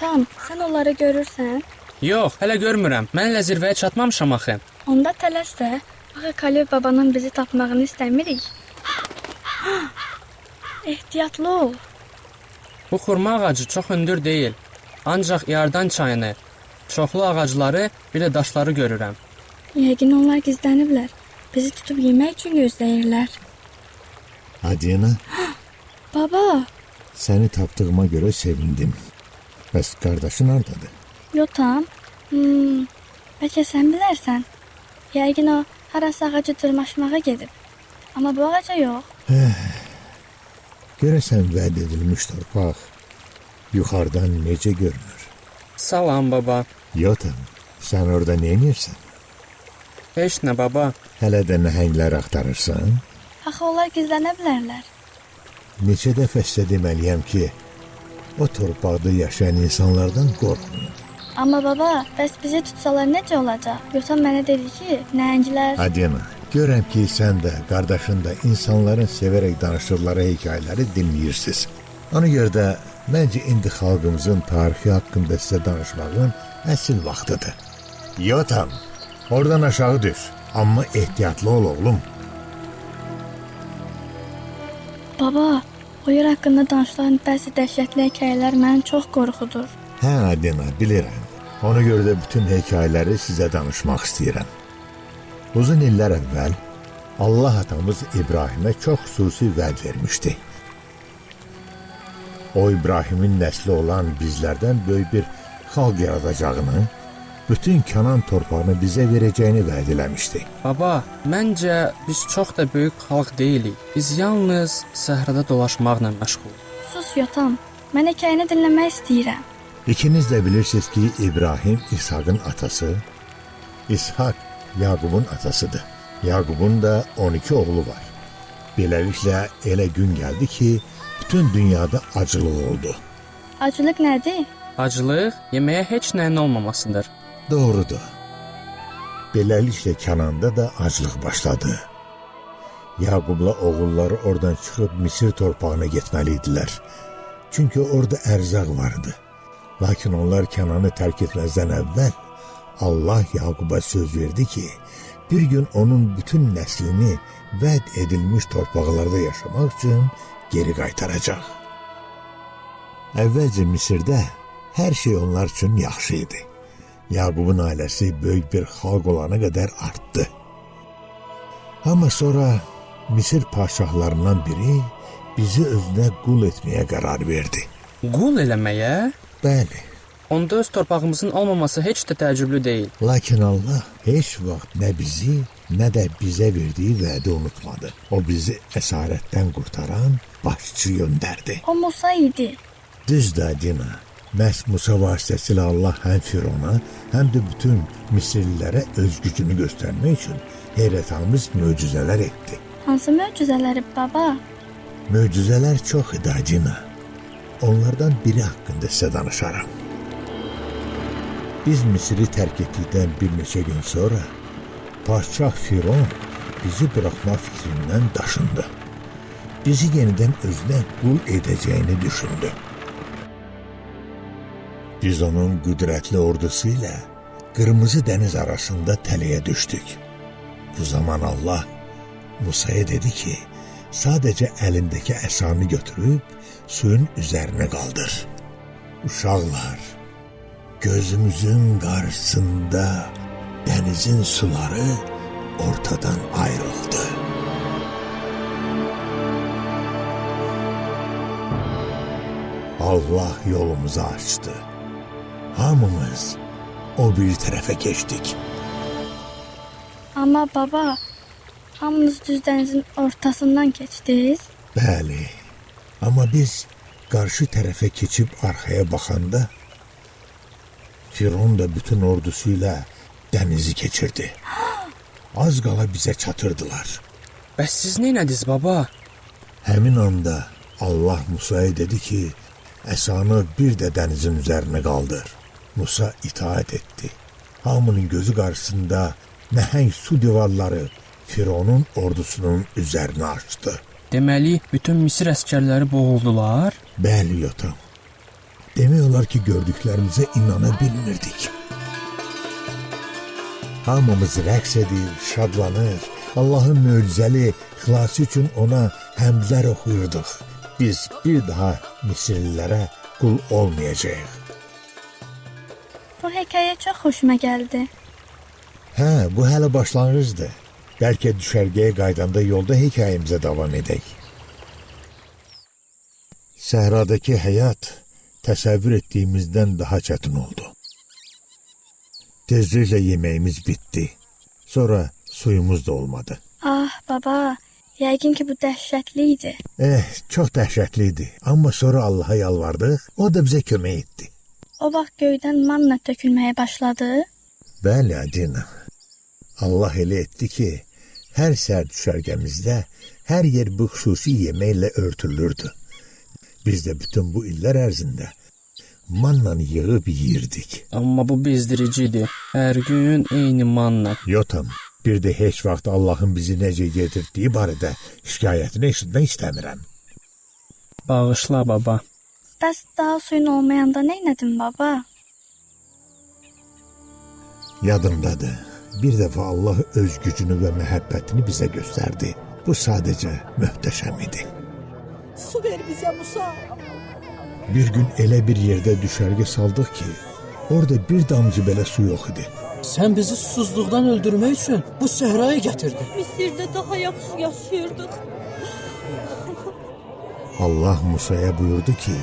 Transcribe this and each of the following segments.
Yotam, sən onları görürsən? Yox, hələ görmürəm. Mən elə zirvəyə çatmamışam axı. Onda tələs də. Axı Kalev babanın bizi tapmağını istəmirik. Ehtiyatlı ol. Bu xurma ağacı çox hündür deyil. Ancaq Yardan çayını, çoxlu ağacları, bir də daşları görürəm. Yəqin onlar gizləniblər. Bizi tutub yemək üçün gözləyirlər. Adina, Baba, səni tapdığıma görə sevindim. Bəs qardaşın hardadır? yotam. Bəlkə sən bilərsən. Yəqin o harası ağacı dırmaşmağa gedib. Amma bu ağaca yox. Görəsən vəd edilmiş torpaq yuxarıdan necə görünür? Salam baba. Yotam, sən orada nə edirsən? Heç nə baba. Hələ də nəhənglər axtarırsan? Axı onlar gizlənə bilərlər. Neçə dəfə sizə deməliyəm ki, o torpaqda yaşayan insanlardan qorxmayın. Amma baba, bəs bizi tutsalar necə olacaq? Yotam mənə dedi ki, nəhənglər... Adina, görəm ki, sən də, qardaşın da insanların sevərək danışırları hekayələri dinləyirsiniz. Ona görə də məncə indi xalqımızın tarixi haqqında sizə danışmağın əsl vaxtıdır. Yotam, oradan aşağı düş. Amma ehtiyatlı ol oğlum. Baba, o yer haqqında danışılan bəzi dəhşətli hekayələr məni çox qorxudur. Hə, Adina, bilirəm. Ona görə də bütün hekayələri sizə danışmaq istəyirəm. Uzun illər əvvəl Allah atamız İbrahimə çox xüsusi vəd vermişdi. O İbrahimin nəsli olan bizlərdən böyük bir xalq yaradacağını, bütün Kənan torpağını bizə verəcəyini vəd eləmişdi. Baba, məncə biz çox da böyük xalq deyilik. Biz yalnız səhrada dolaşmaqla məşğuluq. Sus yotam, mən hekayəni dinləmək istəyirəm. İkiniz də bilirsiniz ki, İbrahim İshaqın atası, İshaq Yaqubun atasıdır. Yaqubun da 12 oğlu var. Beləliklə elə gün gəldi ki, bütün dünyada acılıq oldu. Acılıq nədir? Aclıq yeməyə heç nəyin olmamasıdır. Doğrudur. Beləliklə Kənanda da aclıq başladı. Yaqubla oğulları oradan çıxıb Misir torpağına getməli idilər. Çünki orada ərzaq vardı. Lakin onlar Kənanı tərk etməzdən əvvəl Allah Yaquba söz verdi ki, bir gün onun bütün nəslini vəd edilmiş torpaqlarda yaşamaq üçün geri qaytaracaq. Əvvəlcə Misirdə hər şey onlar üçün yaxşı idi. Yaqubun ailəsi böyük bir xalq olana qədər artdı. Amma sonra Misir padşahlarından biri bizi özünə qul etməyə qərar verdi. Qul eləməyə? Bəli, Onda öz torpağımızın olmaması heç də təəccüblü deyil. lakin Allah heç vaxt nə bizi, nə də bizə verdiyi vədi unutmadı. O bizi əsarətdən qurtaran başçı göndərdi. O Musa idi. Düzdür Adina, məhz Musa vasitəsilə Allah həm Firona, həm də bütün Misirlilərə öz gücünü göstərmək üçün heyrətamiz möcüzələr etdi. Hansı möcüzələri baba? Möcüzələr çox idi Adina. Onlardan biri haqqında sizə danışaram. Biz Misiri tərk etdikdən bir neçə gün sonra padşah Firon bizi buraxma fikrindən daşındı. Bizi yenidən özünə qul edəcəyini düşündü. Biz onun qüdrətli ordusu ilə Qırmızı dəniz arasında tələyə düşdük. Bu zaman Allah Musaya dedi ki, sadəcə əlindəki əsanı götürüb suyun üzərinə qaldır. Uşaqlar, gözümüzün qarşısında dənizin suları ortadan ayrıldı. Allah yolumuzu açdı. Hamımız o bir tərəfə keçdik. Amma baba, hamınız düz dənizin ortasından keçdiniz. Bəli, amma biz qarşı tərəfə keçib arxaya baxanda Firon da bütün ordusu ilə dənizi keçirdi. Az qala bizə çatırdılar. Bəs siz nə etdiniz baba? Həmin anda Allah Musaya dedi ki, əsanı bir də dənizin üzərinə qaldır. Musa itaat etdi. Hamının gözü qarşısında nəhəng su divarları Fironun ordusunun üzərini açdı. Deməli, bütün Misir əskərləri boğuldular? Bəli, yotam. Demək olar ki, gördüklərimizə inana bilmirdik. Hamımız rəqs edir, şadlanır. Allahın möcüzəli xilası üçün ona həmdlər oxuyurduq. Biz bir daha Misirlilərə qul olmayacağıq. Bu hekayə çox xoşuma gəldi. Hə, bu hələ başlanğıcdır. Bəlkə düşərgəyə qaydanda yolda hekayəmizə davam edək. Səhradakı həyat təsəvvür etdiyimizdən daha çətin oldu. Tezliklə yeməyimiz bitdi. Sonra suyumuz da olmadı. Ah, baba, yəqin ki bu dəhşətli idi. Çox dəhşətli idi. Amma sonra Allaha yalvardıq, o da bizə kömək etdi. O vaxt göydən manna tökülməyə başladı. Bəli, Adina. Allah elə etdi ki, hər səhər düşərgəmizdə hər yer bu xüsusi yeməklə örtülürdü. Biz də bütün bu illər ərzində mannanı yığıb yeyirdik. Amma bu bezdiricidir. Hər gün eyni manna. Yotam, bir də heç vaxt Allahın bizi necə yedirdiyi barədə şikayətini eşitmək istəmirəm. Bağışla baba. Bəs daha suyun olmayanda nə etdin baba? Yadımdadır. Bir dəfə Allah öz gücünü və məhəbbətini bizə göstərdi. Bu sadəcə möhtəşəm idi. Su ver bizə Musa. Bir gün elə bir yerdə düşərgə saldıq ki, orada bir damcı belə su yox idi. Sən bizi susuzluqdan öldürmək üçün bu səhraya gətirdin. Misirdə daha yaxşı yaşayırdıq. Allah Musaya buyurdu ki,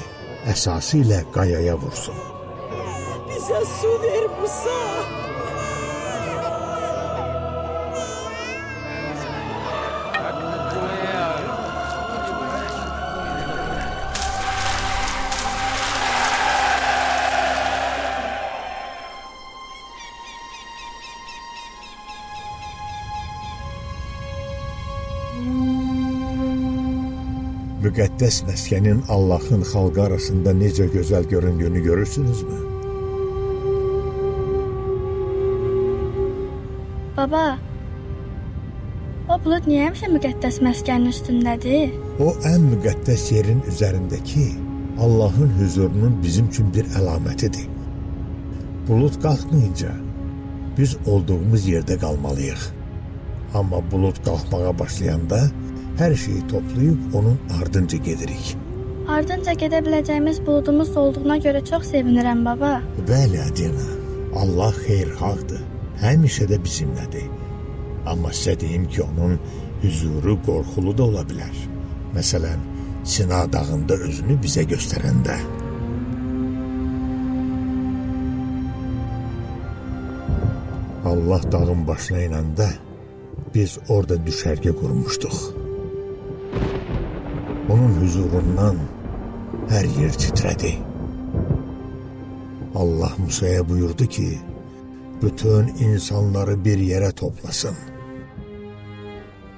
əsası ilə qayaya vursun. Bizə su ver Musa. Müqəddəs məskənin Allahın xalqı arasında necə gözəl göründüyünü görürsünüzmü? Baba, o bulud niyə həmişə müqəddəs məskənin üstündədir? O ən müqəddəs yerin üzərindəki Allahın huzurunun bizim üçün bir əlamətidir. Bulud qalxmayınca biz olduğumuz yerdə qalmalıyıq. Amma bulud qalxmağa başlayanda hər şeyi toplayıb onun ardınca gedirik. Ardınca gedə biləcəyimiz buludumuz olduğuna görə çox sevinirəm baba. Bəli, Adina, Allah xeyirxahdır, həmişə də bizimlədir. Amma sizə deyim ki, onun huzuru qorxulu da ola bilər. Məsələn, Sina dağında özünü bizə göstərəndə. Allah dağın başına inəndə biz orada düşərgə qurmuşduq. Onun huzurundan hər yer titrədi. Allah Musaya buyurdu ki, bütün insanları bir yerə toplasın.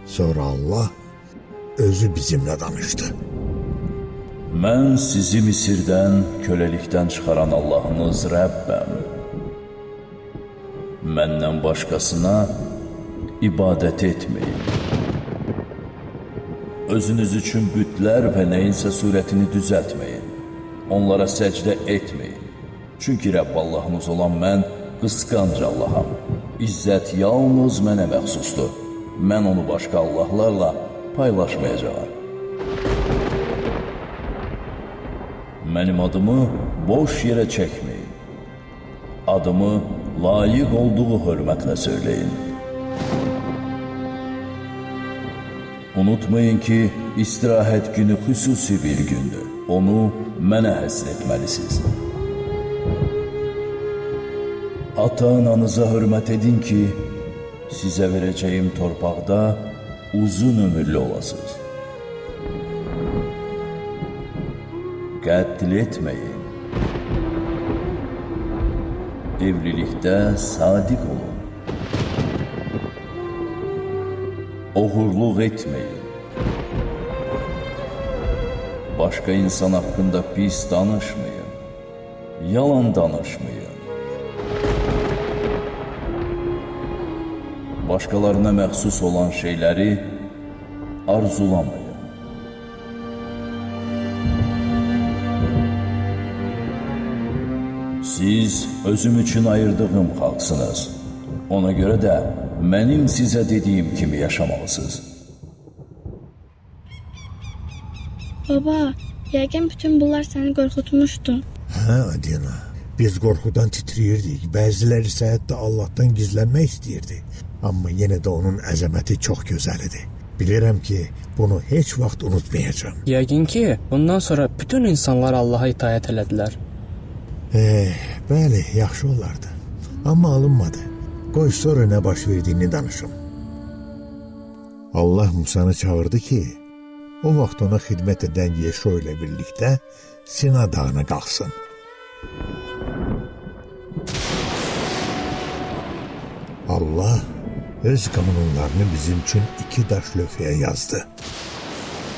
Sonra Allah özü bizimlə danışdı. Mən sizi Misirdən, köləlikdən çıxaran Allahınız Rəbbəm. Məndən başqasına ibadət etməyin. Özünüz üçün bütlər və nəyinsə surətini düzəltməyin. Onlara səcdə etməyin. Çünki Rəbb Allahınız olan mən qısqanc Allaham. İzzət yalnız mənə məxsusdur. Mən onu başqa Allahlarla paylaşmayacağam. Mənim adımı boş yerə çəkməyin. Adımı layiq olduğu hörmətlə söyləyin. Unutmayın ki, istirahət günü xüsusi bir gündür. Onu mənə həsr etməlisiniz. Ata-ananıza hörmət edin ki, sizə verəcəyim torpaqda uzun ömürlü olasınız. Qətl etməyin. Evlilikdə sadiq olun. Oğurluq etməyin. Başqa insan haqqında pis danışmayın. Yalan danışmayın. Başqalarına məxsus olan şeyləri arzulamayın. Siz özüm üçün ayırdığım xalqsınız. Ona görə də mənim sizə dediyim kimi yaşamalısınız. Baba, yəqin bütün bunlar səni qorxutmuşdu. Hə, Adina. Biz qorxudan titrəyirdik. Bəziləri isə hətta Allahdan gizlənmək istəyirdi. Amma yenə də onun əzəməti çox gözəl idi. Bilirəm ki, bunu heç vaxt unutmayacağam. Yəqin ki, bundan sonra bütün insanlar Allaha itaət elədilər. Bəli, yaxşı olardı. Amma alınmadı. Qoy sonra nə baş verdiyini danışım. Allah Musanı çağırdı ki, o vaxt ona xidmət edən Yeşo ilə birlikdə Sina dağına qalxsın. Allah öz qanunlarını bizim üçün 2 daş lövhəyə yazdı.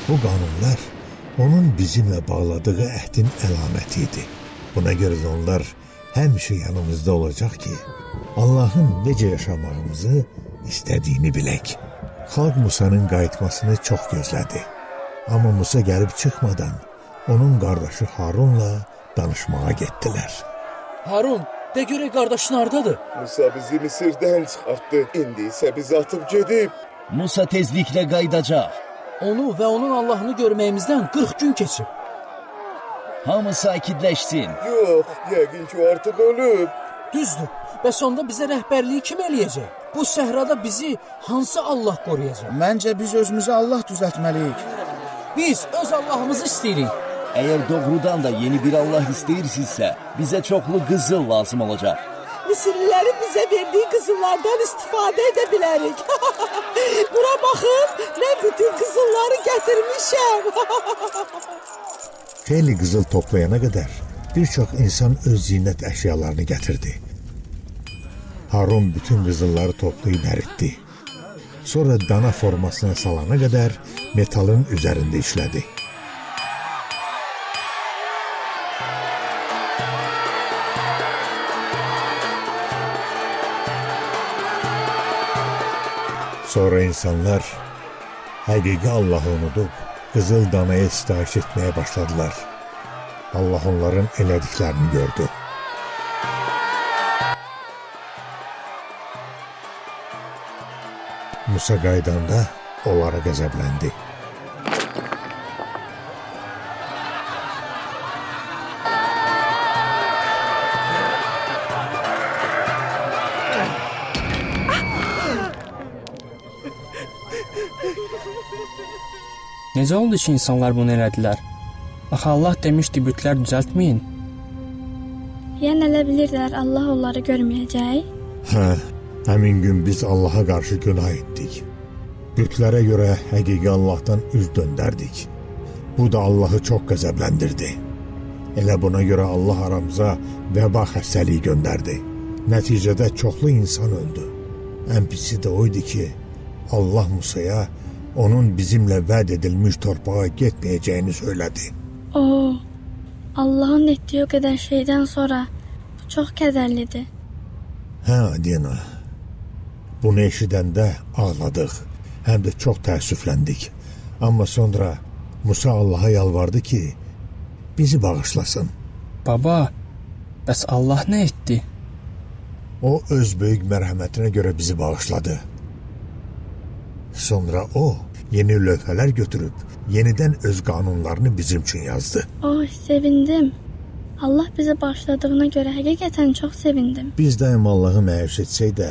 Bu qanunlar onun bizimlə bağladığı əhdin əlaməti idi. Buna görə də onlar həmişə yanımızda olacaq ki, Allahın necə yaşamağımızı istədiyini bilək. Xalq Musanın qayıtmasını çox gözlədi. Amma Musa gəlib çıxmadan onun qardaşı Harunla danışmağa getdilər. Harun, de görək qardaşın hardadır? Musa bizi Misirdən çıxartdı. İndi isə bizi atıb gedib. Musa tezliklə qayıdacaq. Onu və onun Allahını görməyimizdən 40 gün keçib. Hamı sakitləşsin. Yox, yəqin ki, o artıq ölüb. Düzdür. Bəs onda bizə rəhbərliyi kim eləyəcək? Bu səhrada bizi hansı Allah qoruyacaq? Məncə biz özümüzü Allah düzəltməliyik. Biz öz Allahımızı istəyirik. Əgər doğrudan da yeni bir Allah istəyirsinizsə, bizə çoxlu qızıl lazım olacaq. Misirlilərin bizə verdiyi qızıllardan istifadə edə bilərik. Bura baxın, mən bütün qızılları gətirmişəm. Xeyli qızıl toplayana qədər bir çox insan öz zinət əşyalarını gətirdi. Harun bütün qızılları toplayıb əritdi. Sonra dana formasına salana qədər metalın üzərində işlədi. Sonra insanlar həqiqi Allahı unudub qızıl danaya sitayiş etməyə başladılar. Allah onların elədiklərini gördü. Musa qaydanda onlara qəzəbləndi. Necə oldu ki, insanlar bunu elədilər? Axı Allah demişdi, bütlər düzəltməyin. Yəni elə bilirdilər Allah onları görməyəcək? Hə, həmin gün biz Allaha qarşı günah etdik. Bütlərə görə həqiqi Allahdan üz döndərdik. Bu da Allahı çox qəzəbləndirdi. Elə buna görə Allah aramıza vəba xəstəliyi göndərdi. Nəticədə çoxlu insan öldü. Ən pisi də oydu ki, Allah Musaya onun bizimlə vəd edilmiş torpağa getməyəcəyini söylədi. Allahın etdiyi o qədər şeydən sonra bu çox kədərlidir. Hə, Adina. Bunu eşidəndə ağladıq. Həm də çox təəssüfləndik. Amma sonra Musa Allaha yalvardı ki, bizi bağışlasın. Baba, bəs Allah nə etdi? O öz böyük mərhəmətinə görə bizi bağışladı. Sonra o yeni lövhələr götürüb yenidən öz qanunlarını bizim üçün yazdı. Sevindim. Allah bizi bağışladığına görə həqiqətən çox sevindim. Biz daim Allahı məyus etsək də,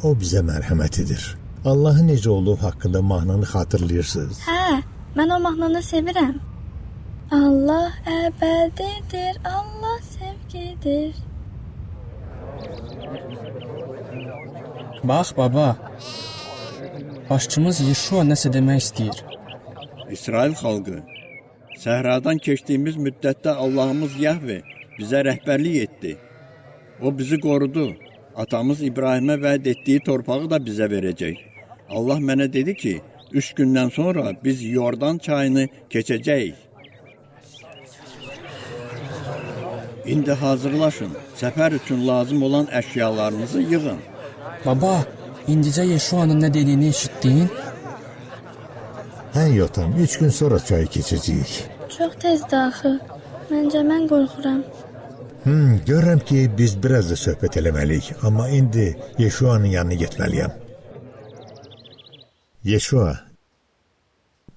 o bizə mərhəmətidir. Allahın necə olduğu haqqında mahnını xatırlayırsınız? Hə, mən o mahnını sevirəm. Allah əbədidir, Allah sevgidir. Bax, baba, başçımız Yeşua nəsə demək istəyir. İsrail xalqı, səhradan keçdiyimiz müddətdə Allahımız Yahve bizə rəhbərlik etdi. O bizi qorudu. Atamız İbrahimə vəd etdiyi torpağı da bizə verəcək. Allah mənə dedi ki, 3 gündən sonra biz Yordan çayını keçəcəyik. İndi hazırlaşın, səfər üçün lazım olan əşyalarınızı yığın. Baba, indicə Yeşuanın nə dediyini eşitdin? Hə, Yotam, 3 gün sonra çayı keçəcəyik. Çox tezdir axı. Məncə mən qorxuram. Görürəm ki, biz biraz da söhbət eləməliyik, amma indi Yeşuanın yanına getməliyəm. Yeşua,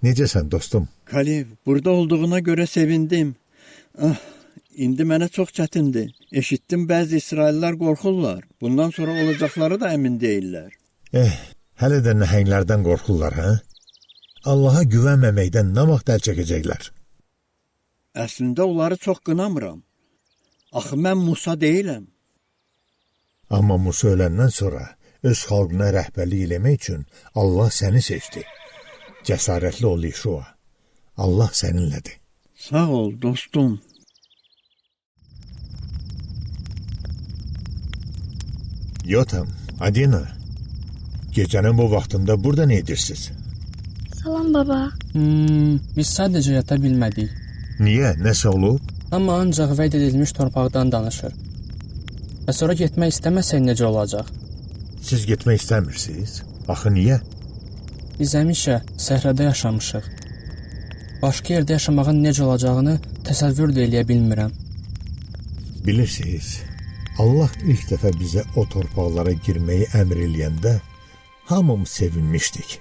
necəsən dostum? Kalev, burada olduğuna görə sevindim. İndi mənə çox çətindir. Eşitdim bəzi İsraillər qorxurlar. Bundan sonra olacaqları da əmin deyirlər. Hələ də nəhənglərdən qorxurlar, hə? Allaha güvənməməkdən nə vaxt əl çəkəcəklər? Əslində onları çox qınamıram. Axı mən Musa deyiləm. Amma Musa öləndən sonra öz xalqına rəhbərlik eləmək üçün Allah səni seçdi. Cəsarətli ol Yeşua. Allah səninlədir. Sağ ol dostum. Yotam, Adina. Gecənin bu vaxtında burada nə edirsiniz? Salam baba. Biz sadəcə yata bilmədik. Niyə? Nəsə olub? Amma ancaq vəd edilmiş torpaqdan danışır. Və sonra getmək istəməsək necə olacaq? Siz getmək istəmirsiniz? Axı niyə? Biz həmişə səhrada yaşamışıq. Başqa yerdə yaşamağın necə olacağını təsəvvür də eləyə bilmirəm. Bilirsiniz, Allah ilk dəfə bizə o torpaqlara girməyi əmr eləyəndə hamımız sevinmişdik.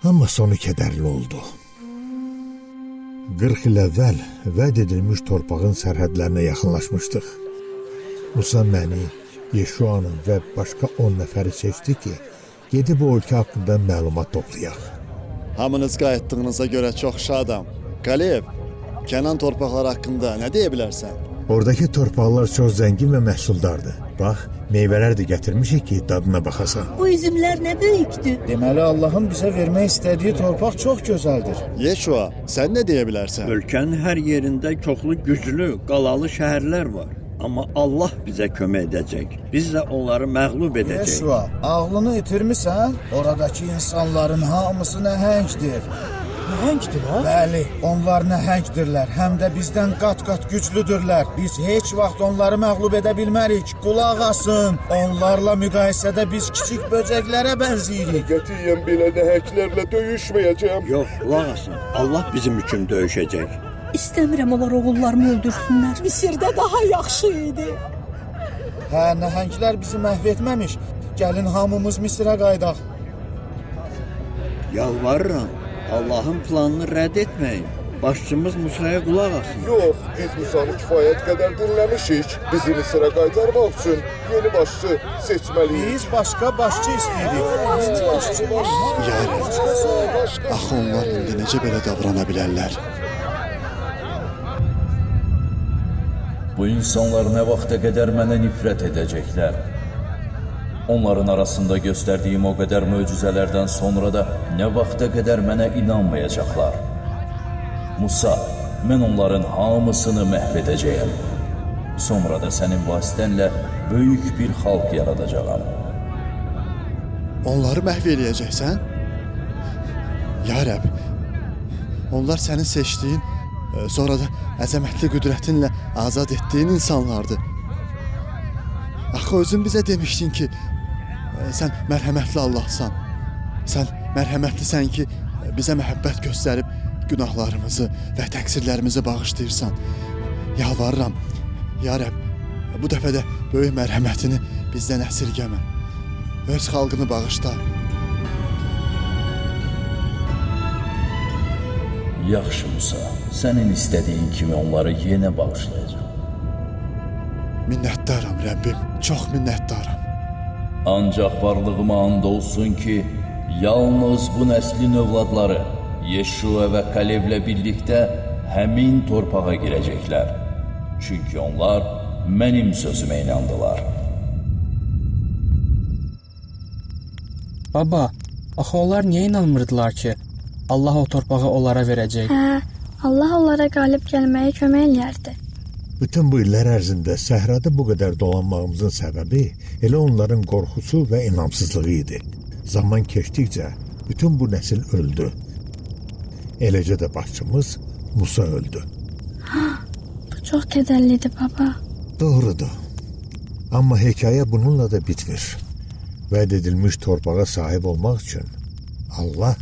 Amma sonu kədərli oldu. 40 il əvvəl vəd edilmiş torpağın sərhədlərinə yaxınlaşmışdıq. Musa məni, Yeşuanı və başqa 10 nəfəri seçdi ki, gedib o ölkə haqqında məlumat toplayaq. Hamınız qayıtdığınıza görə çox şadam. Kalev, Kənan torpaqları haqqında nə deyə bilərsən? Oradakı torpaqlar çox zəngin və məhsuldardır. Bax, meyvələr də gətirmişik ki, dadına baxasan. Bu üzümlər nə böyükdür. Deməli Allahın bizə vermək istədiyi torpaq çox gözəldir. Yeşua, sən nə deyə bilərsən? Ölkənin hər yerində çoxlu güclü, qalalı şəhərlər var. Amma Allah bizə kömək edəcək. Biz də onları məğlub edəcəyik. Yeşua, ağlını itirmisən? Oradakı insanların hamısı nəhəngdir. Nəhəngdir ha? Bəli, onlar nəhəngdirlər, həm də bizdən qat-qat güclüdürlər. Biz heç vaxt onları məğlub edə bilmərik. Qulaq asın, onlarla müqayisədə biz kiçik böcəklərə bənziyirik. Qətiyyən belə nəhəklərlə döyüşməyəcəm. Yox, qulaq asın. Allah bizim üçün döyüşəcək. İstəmirəm onlar oğullarımı öldürsünlər. Misirdə daha yaxşı idi. Nəhənglər bizi məhv etməmiş. Gəlin hamımız Misirə qaydaq. Yalvarıram, Allahın planını rədd etməyin. Başçımız Musaya qulaq asın. Yox, biz Musanı kifayət qədər dinləmişik. Bizi Misirə qaytarmaq üçün yeni başçı seçməliyik. Biz başqa başçı istəyirik. Yəni, axı onlar indi necə belə davrana bilərlər? Bu insanlar nə vaxta qədər mənə nifrət edəcəklər? Onların arasında göstərdiyim o qədər möcüzələrdən sonra da nə vaxta qədər mənə inanmayacaqlar? Musa, mən onların hamısını məhv edəcəyəm. Sonra da sənin vasitənlə böyük bir xalq yaradacağam. Onları məhv eləyəcəksən? Ya Rəbb, onlar sənin seçdiyin, sonra da əzəmətli qüdrətinlə azad etdiyin insanlardır. Axı özün bizə demişdin ki, sən mərhəmətli Allahsan. Sən mərhəmətlisən ki, bizə məhəbbət göstərib günahlarımızı və təqsirlərimizi bağışlayırsan. Yalvarıram, ya Rəbb, bu dəfə də böyük mərhəmətini bizdən əsirgəmə. Öz xalqını bağışla. Yaxşı Musa, sənin istədiyin kimi onları yenə bağışlayacağam. Minnətdaram Rəbbim, çox minnətdaram. Ancaq varlığıma and olsun ki, yalnız bu nəslin övladları Yeşua və Kalevlə birlikdə həmin torpağa girəcəklər. Çünki onlar mənim sözümə inandılar. Baba, axı onlar niyə inanmırdılar ki, Allah o torpağı onlara verəcək? Allah onlara qalib gəlməyə kömək eləyərdi. Bütün bu illər ərzində səhrada bu qədər dolanmağımızın səbəbi elə onların qorxusu və inamsızlığı idi. Zaman keçdikcə bütün bu nəsil öldü. Eləcə də başçımız Musa öldü. Bu çox kədərlidir baba. Doğrudur. Amma hekayə bununla da bitmir. Vəd edilmiş torpağa sahib olmaq üçün Allah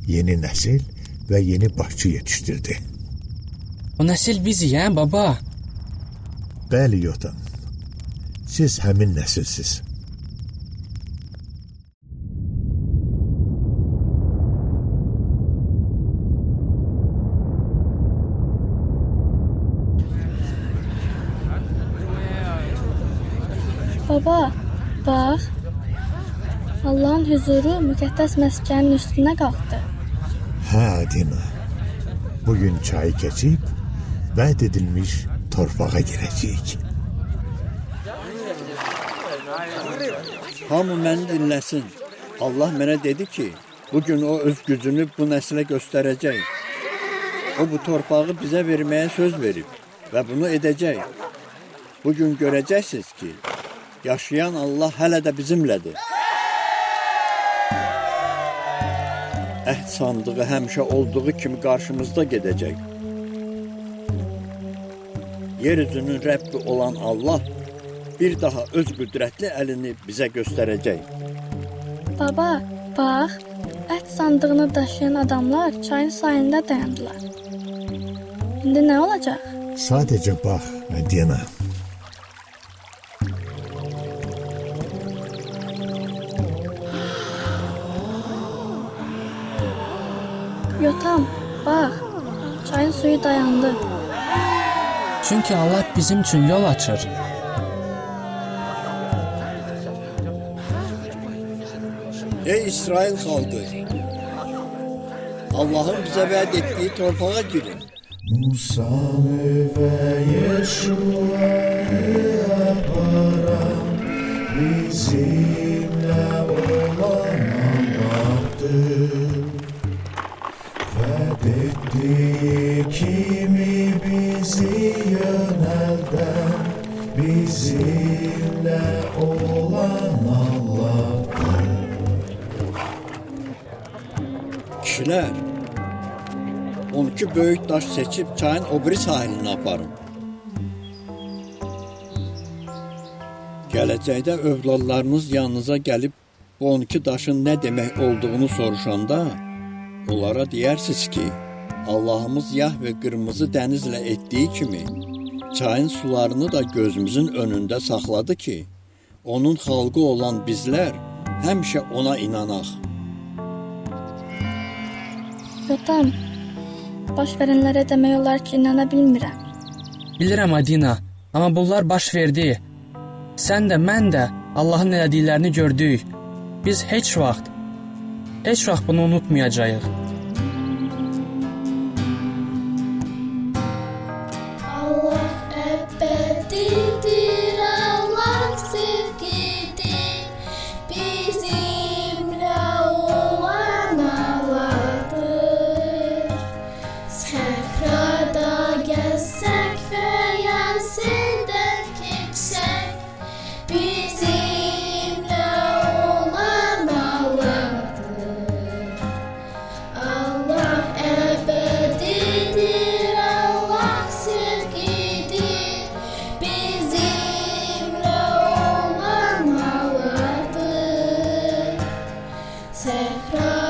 yeni nəsil və yeni başçı yetişdirdi. O nəsil bizik, baba? Bəli, Yotam. Siz həmin nəsilsiz. Baba, bax. Allahın huzuru müqəddəs məskənin üstünə qalxdı. Hə, Adina. Bugün çayı keçib, vəd edilmiş torpağa girəcəyik. Hamı məni dinləsin. Allah mənə dedi ki, bugün o öz gücünü bu nəslə göstərəcək. O bu torpağı bizə verməyə söz verib və bunu edəcək. Bugün görəcəksiniz ki, yaşayan Allah hələ də bizimlədir. Əhd sandığı həmişə olduğu kimi qarşımızda gedəcək. Yeryüzünün Rəbbi olan Allah bir daha öz qüdrətli əlini bizə göstərəcək. Baba, bax. Əhd sandığını daşıyan adamlar çayın sahilində dayandılar. İndi nə olacaq? Sadəcə bax, Adina. Yotam, bax. Çayın suyu dayandı. Çünki Allah bizim üçün yol açır. Ey İsrail xalqı! Allahın bizə vəd etdiyi torpağa girin. Musanı və Yeşua'yı aparan bizimlə olan Allah'tır. Vəd etdiyi kimi bizi yönəldən bizimlə olan Allah'tır. Kişilər, 12 böyük daş seçib çayın o biri sahilinə aparın. Gələcəkdə övladlarınız yanınıza gəlib bu 12 daşın nə demək olduğunu soruşanda onlara deyirsiniz ki, Allahımız Yahve qırmızı dənizlə etdiyi kimi çayın sularını da gözümüzün önündə saxladı ki, onun xalqı olan bizlər həmişə ona inanaq. Yotam, baş verənlərə demək olar ki, inana bilmirəm. Bilirəm Adina, amma bunlar baş verdi. Sən də, mən də Allahın elədiklərini gördük. Biz heç vaxt bunu unutmayacağıq. Allah əbədidir, Allah sevgidir, bizimlə olan Allah'dır. Səhrada gəzsək və yazında keçsək, bizimlə olan Allah'dır. Allah əbədidir, Allah sevgidir, bizimlə olan Allah'dır. Səhra